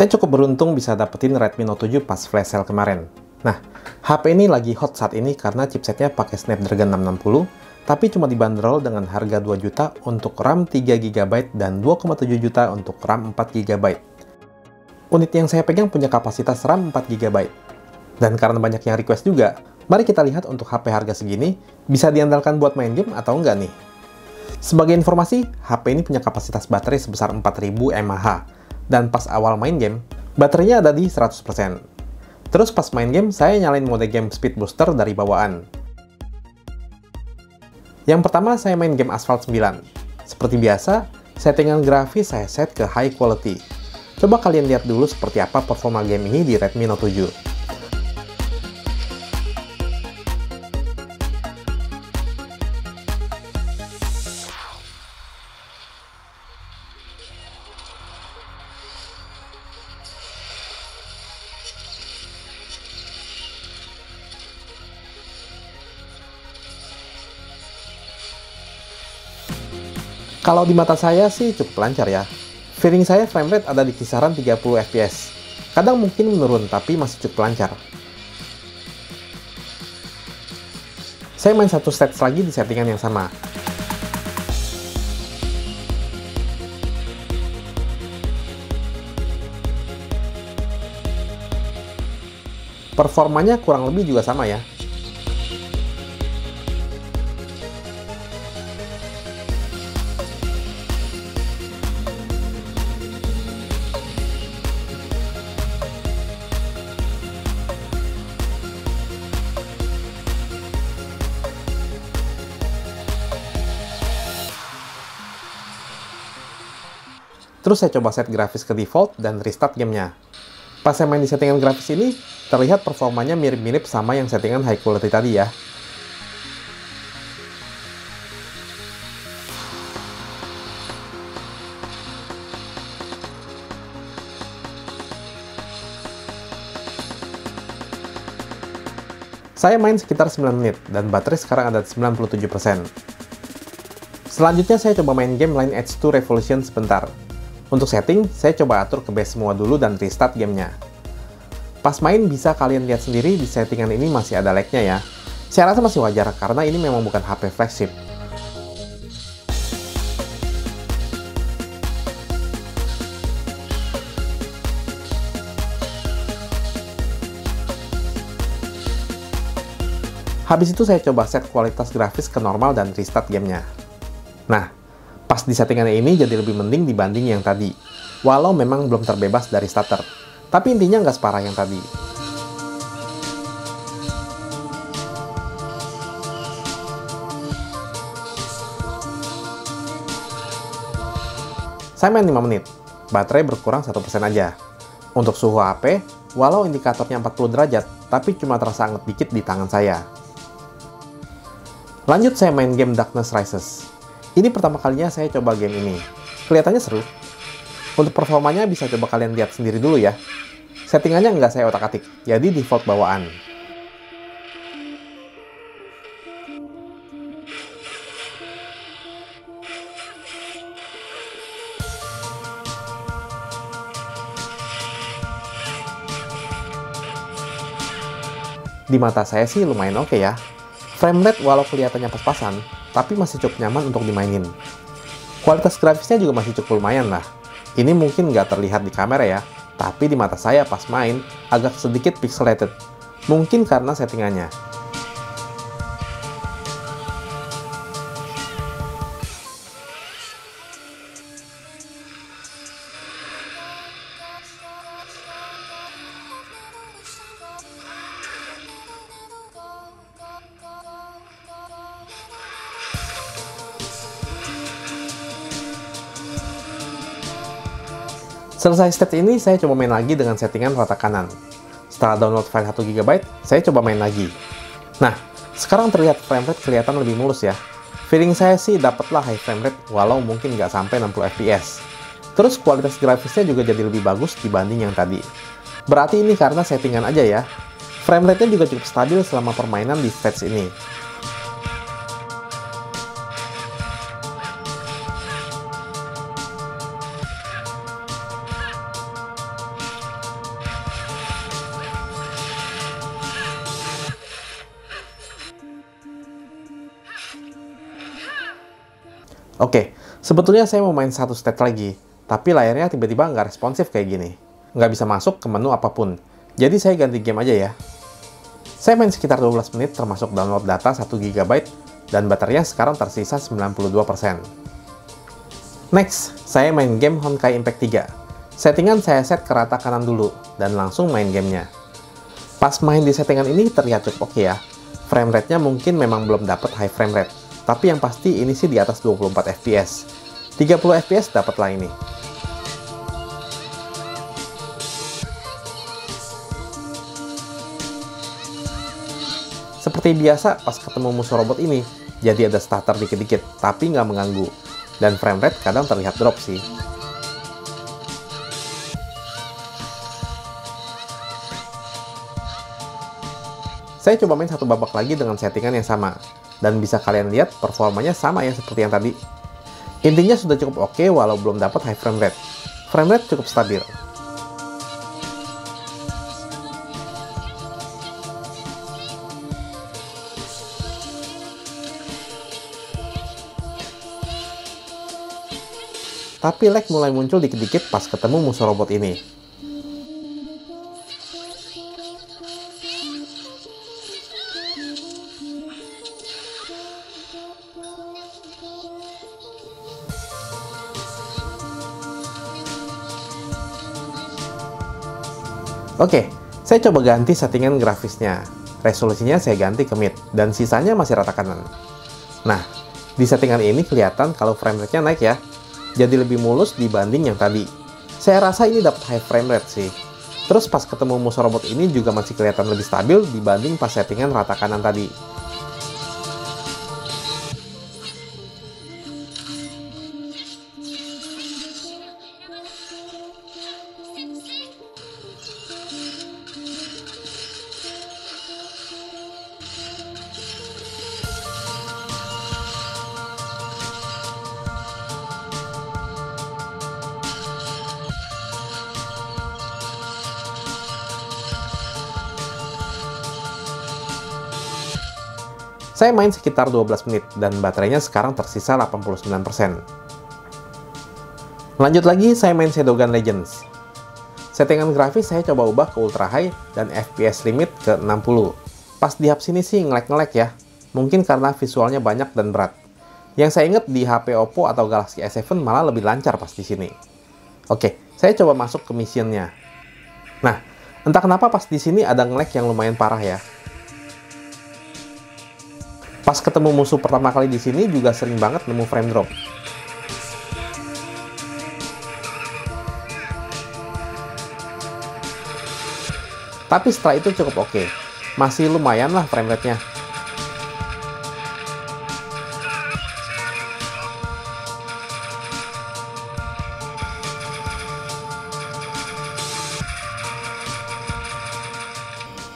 Saya cukup beruntung bisa dapetin Redmi Note 7 pas flash sale kemarin. Nah, HP ini lagi hot saat ini karena chipsetnya pakai Snapdragon 660, tapi cuma dibanderol dengan harga 2 juta untuk RAM 3GB dan 2,7 juta untuk RAM 4GB. Unit yang saya pegang punya kapasitas RAM 4GB. Dan karena banyak yang request juga, mari kita lihat untuk HP harga segini, bisa diandalkan buat main game atau enggak nih? Sebagai informasi, HP ini punya kapasitas baterai sebesar 4000 mAh, dan pas awal main game, baterainya ada di 100%. Terus pas main game, saya nyalain mode game Speed Booster dari bawaan. Yang pertama, saya main game Asphalt 9. Seperti biasa, settingan grafis saya set ke high quality. Coba kalian lihat dulu seperti apa performa game ini di Redmi Note 7. Kalau di mata saya sih cukup lancar ya. Feeling saya frame rate ada di kisaran 30 fps. Kadang mungkin menurun, tapi masih cukup lancar. Saya main satu stage lagi di settingan yang sama. Performanya kurang lebih juga sama ya. Terus saya coba set grafis ke default dan restart gamenya. Pas saya main di settingan grafis ini, terlihat performanya mirip-mirip sama yang settingan high quality tadi ya. Saya main sekitar 9 menit, dan baterai sekarang ada 97%. Selanjutnya saya coba main game Line Edge 2 Revolution sebentar. Untuk setting, saya coba atur ke base semua dulu dan restart gamenya. Pas main bisa kalian lihat sendiri di settingan ini masih ada lag-nya ya. Saya rasa masih wajar karena ini memang bukan HP flagship. Habis itu saya coba set kualitas grafis ke normal dan restart gamenya. Nah, pas di settingan ini jadi lebih mending dibanding yang tadi, walau memang belum terbebas dari stutter. Tapi intinya nggak separah yang tadi. Saya main 5 menit, baterai berkurang 1% aja. Untuk suhu HP, walau indikatornya 40 derajat, tapi cuma terasa anget dikit di tangan saya. Lanjut saya main game Darkness Rises. Ini pertama kalinya saya coba game ini. Kelihatannya seru. Untuk performanya bisa coba kalian lihat sendiri dulu ya. Settingannya nggak saya otak-atik, jadi default bawaan. Di mata saya sih lumayan oke ya. Frame rate walau kelihatannya pas-pasan, tapi masih cukup nyaman untuk dimainin. Kualitas grafisnya juga masih cukup lumayan lah. Ini mungkin nggak terlihat di kamera ya, tapi di mata saya pas main agak sedikit pixelated. Mungkin karena settingannya. Selesai stage ini, saya coba main lagi dengan settingan rata kanan. Setelah download file 1GB, saya coba main lagi. Nah, sekarang terlihat frame rate kelihatan lebih mulus ya. Feeling saya sih dapatlah high frame rate, walau mungkin nggak sampai 60 fps. Terus kualitas grafisnya juga jadi lebih bagus dibanding yang tadi. Berarti ini karena settingan aja ya. Frame rate-nya juga cukup stabil selama permainan di stage ini. Oke, sebetulnya saya mau main satu stage lagi, tapi layarnya tiba-tiba nggak responsif kayak gini. Nggak bisa masuk ke menu apapun. Jadi saya ganti game aja ya. Saya main sekitar 12 menit termasuk download data 1 GB dan baterainya sekarang tersisa 92%. Next, saya main game Honkai Impact 3. Settingan saya set ke rata kanan dulu dan langsung main gamenya. Pas main di settingan ini terlihat cukup oke ya. Frame rate-nya mungkin memang belum dapat high frame rate, tapi yang pasti ini sih di atas 24 fps. 30 fps dapatlah ini. Seperti biasa, pas ketemu musuh robot ini, jadi ada stutter dikit-dikit, tapi nggak mengganggu. Dan frame rate kadang terlihat drop sih. Saya coba main satu babak lagi dengan settingan yang sama. Dan bisa kalian lihat performanya sama ya seperti yang tadi. Intinya sudah cukup oke walau belum dapat high frame rate. Frame rate cukup stabil. Tapi lag mulai muncul dikit-dikit pas ketemu musuh robot ini. Oke, saya coba ganti settingan grafisnya. Resolusinya saya ganti ke mid, dan sisanya masih rata kanan. Nah, di settingan ini kelihatan kalau frame rate-nya naik ya. Jadi lebih mulus dibanding yang tadi. Saya rasa ini dapat high frame rate sih. Terus pas ketemu musuh robot ini juga masih kelihatan lebih stabil dibanding pas settingan rata kanan tadi. Saya main sekitar 12 menit dan baterainya sekarang tersisa 89%. Lanjut lagi, saya main Shadowgun Legends. Settingan grafis saya coba ubah ke ultra high dan FPS limit ke 60. Pas di hub sini sih nge-lag ya. Mungkin karena visualnya banyak dan berat. Yang saya ingat di HP Oppo atau Galaxy S7 malah lebih lancar pas di sini. Oke, saya coba masuk ke missionnya. Nah, entah kenapa pas di sini ada nge-lag yang lumayan parah ya. Pas ketemu musuh pertama kali di sini juga sering banget nemu frame drop. Tapi setelah itu cukup oke. Masih lumayan lah frame rate-nya.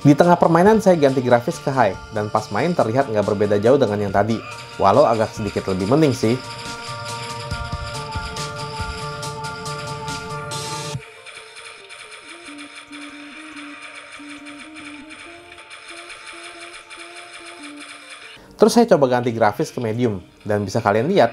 Di tengah permainan saya ganti grafis ke high, dan pas main terlihat nggak berbeda jauh dengan yang tadi, walau agak sedikit lebih mending sih. Terus saya coba ganti grafis ke medium, dan bisa kalian lihat,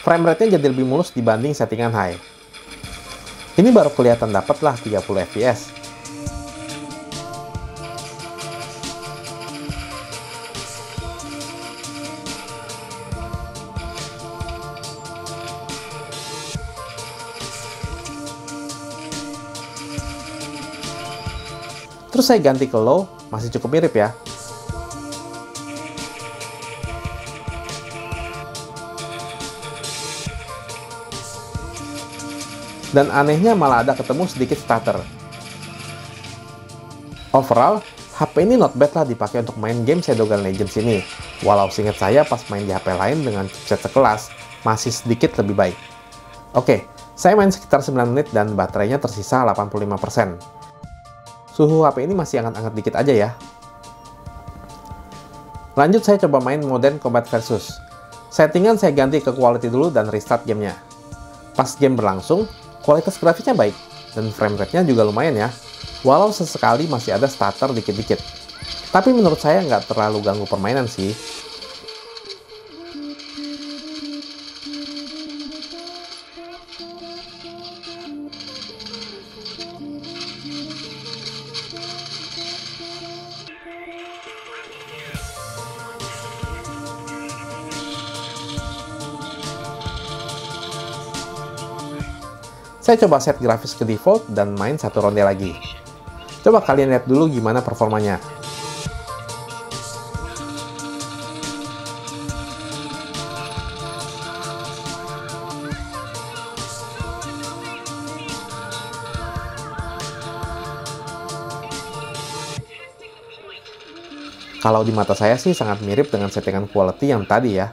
frame rate-nya jadi lebih mulus dibanding settingan high. Ini baru kelihatan dapat lah 30 fps. Terus saya ganti ke low, masih cukup mirip ya. Dan anehnya malah ada ketemu sedikit stutter. Overall, HP ini not bad lah dipakai untuk main game Shadowgun Legends ini. Walau seingat saya pas main di HP lain dengan chipset sekelas, masih sedikit lebih baik. Oke, saya main sekitar 9 menit dan baterainya tersisa 85%. Suhu HP ini masih hangat-hangat dikit aja ya. Lanjut saya coba main Modern Combat Versus. Settingan saya ganti ke quality dulu dan restart gamenya. Pas game berlangsung, kualitas grafisnya baik, dan frame rate-nya juga lumayan ya. Walau sesekali masih ada stutter dikit-dikit. Tapi menurut saya nggak terlalu ganggu permainan sih. Saya coba set grafis ke default dan main satu ronde lagi. Coba kalian lihat dulu gimana performanya. Kalau di mata saya sih sangat mirip dengan settingan quality yang tadi ya.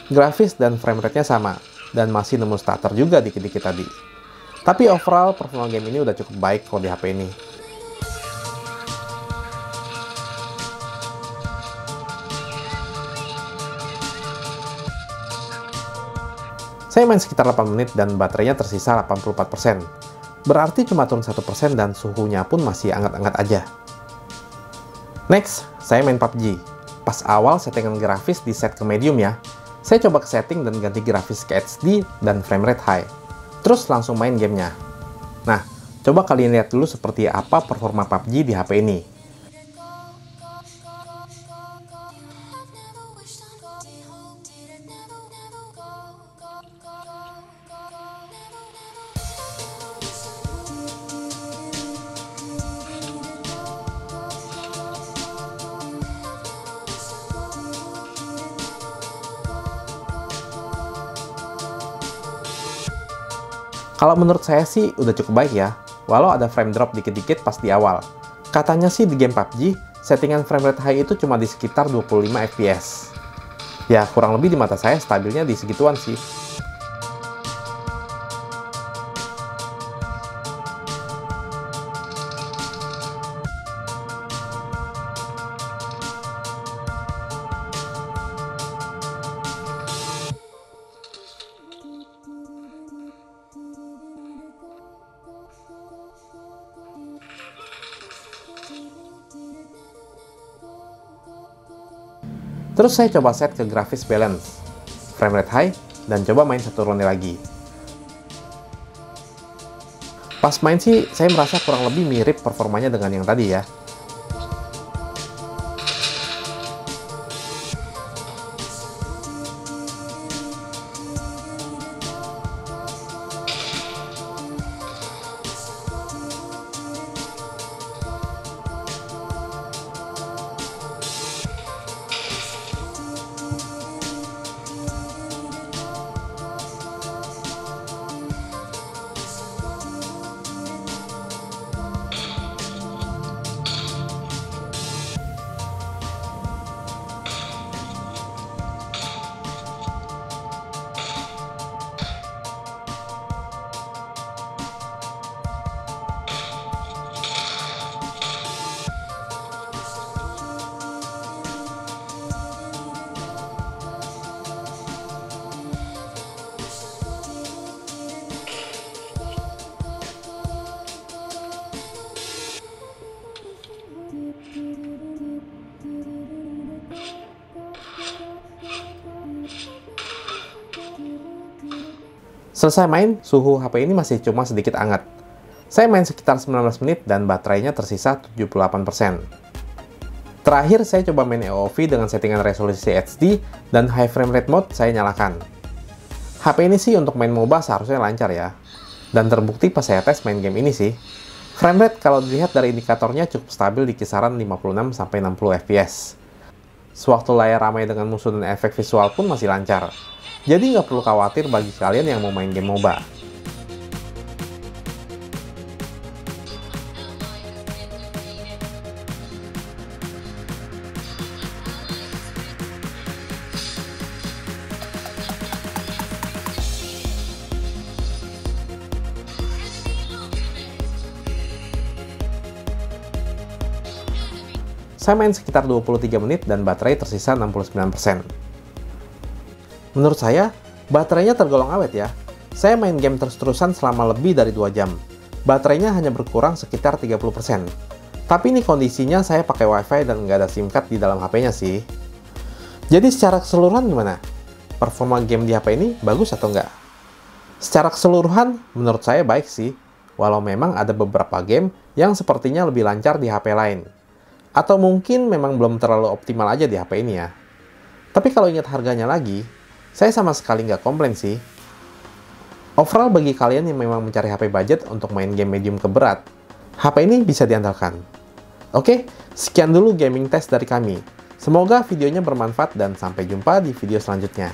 Grafis dan frame rate-nya sama, dan masih nemu stutter juga dikit-dikit tadi. Tapi overall, performa game ini udah cukup baik kalau di HP ini. Saya main sekitar 8 menit dan baterainya tersisa 84%. Berarti cuma turun 1% dan suhunya pun masih hangat-hangat aja. Next, saya main PUBG. Pas awal settingan grafis di set ke medium ya. Saya coba ke setting dan ganti grafis ke HD dan frame rate high. Terus langsung main gamenya. Nah, coba kalian lihat dulu seperti apa performa PUBG di HP ini. Kalau menurut saya sih udah cukup baik ya, walau ada frame drop dikit-dikit pas di awal. Katanya sih di game PUBG, settingan frame rate high itu cuma di sekitar 25 fps. Ya, kurang lebih di mata saya stabilnya di segituan sih. Terus saya coba set ke grafis balance, frame rate high, dan coba main satu ronde lagi. Pas main sih, saya merasa kurang lebih mirip performanya dengan yang tadi ya. Selesai main, suhu HP ini masih cuma sedikit hangat. Saya main sekitar 19 menit dan baterainya tersisa 78%. Terakhir, saya coba main AOV dengan settingan resolusi HD dan high frame rate mode saya nyalakan. HP ini sih untuk main MOBA seharusnya lancar ya. Dan terbukti pas saya tes main game ini sih. Frame rate kalau dilihat dari indikatornya cukup stabil di kisaran 56-60 fps. Sewaktu layar ramai dengan musuh dan efek visual pun masih lancar. Jadi nggak perlu khawatir bagi kalian yang mau main game MOBA. Saya main sekitar 23 menit dan baterai tersisa 69%. Menurut saya, baterainya tergolong awet ya. Saya main game terus-terusan selama lebih dari 2 jam. Baterainya hanya berkurang sekitar 30%. Tapi ini kondisinya saya pakai wifi dan nggak ada SIM card di dalam HP-nya sih. Jadi secara keseluruhan gimana? Performa game di HP ini bagus atau enggak? Secara keseluruhan, menurut saya baik sih. Walau memang ada beberapa game yang sepertinya lebih lancar di HP lain. Atau mungkin memang belum terlalu optimal aja di HP ini ya. Tapi kalau ingat harganya lagi, saya sama sekali nggak komplain sih. Overall bagi kalian yang memang mencari HP budget untuk main game medium ke berat, HP ini bisa diandalkan. Oke, sekian dulu gaming test dari kami. Semoga videonya bermanfaat dan sampai jumpa di video selanjutnya.